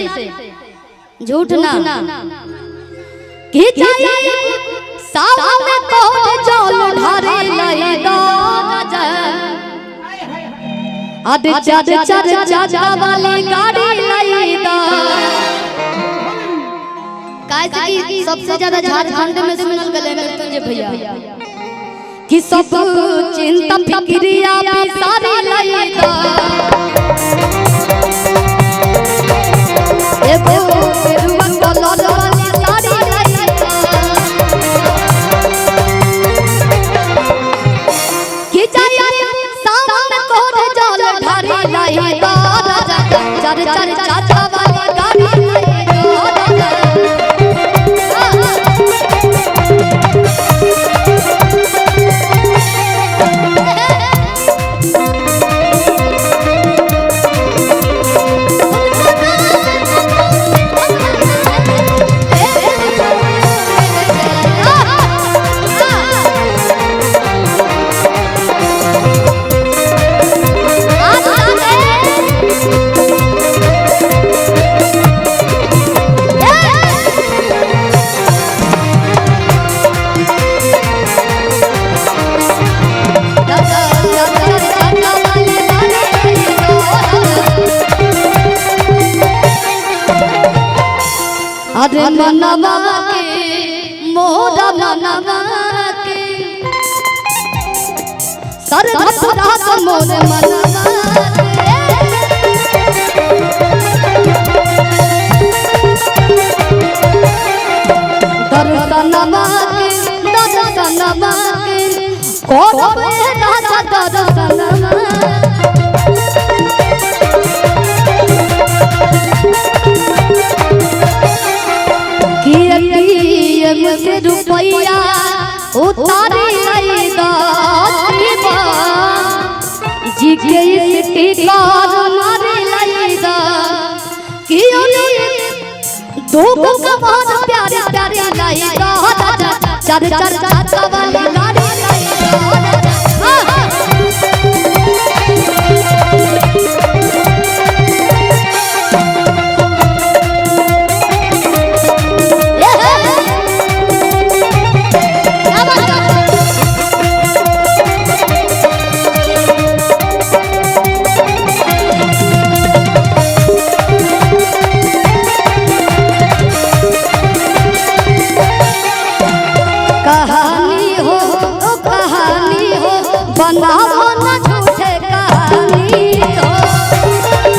झूठ ना कि जाई सामने कौन जल ढारे लईदा राजा आदे चर चर चाचा वाली गाड़ी लईदा काहे सबसे ज्यादा झारखंड में सुनल गले मृत्युंजय भैया कि सब चिंता फिक्रिया पे सारी लईदा एगो पेरुआ कलर वाली सारी लईदा कि जाई सामने कोरे जल ढारी लईदा चर चर चाचा वाली गाड़ी अरे मनवा के मोरा मनवा के सर धरा तो मोर मनवा दर्शनवा के कोन राजा दर्शनवा मुझे रुपया उतारे लईदा जी के टिकार मारे लईदा कियो दो कमार प्यारे प्यारे लईदा चर चर चाचा वाली गाड़ी लईदा कहानी हो बनाओ ना झूठे कहानी हो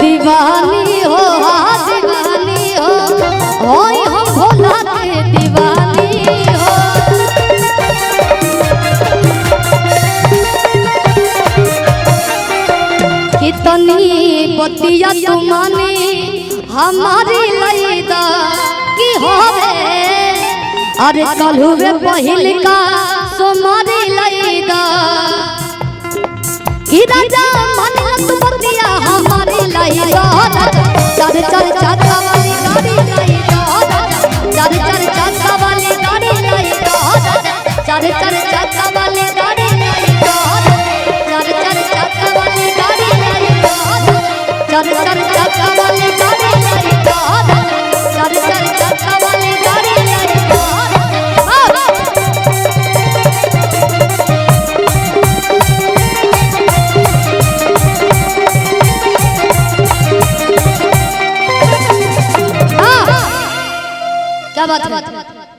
दीवानी हो दीवानी हो ओए हम भोला के दीवानी हो कितनी बतिया तुमाने हमारी लईदा की होवे अरे कलहुए पहिल का सोमारी लईदा कि राजा मन बतिया हमारी लईदा चर चर चाचा वाली गाड़ी लईदा चर चर चाचा वाली गाड़ी लईदा चर चर चाचा वाली गाड़ी लईदा चर चर चाचा वाली गाड़ी लईदा चर चर चाचा वाली गाड़ी लईदा चर चर चाचा वाली गाड़ी लईदा क्या बात है।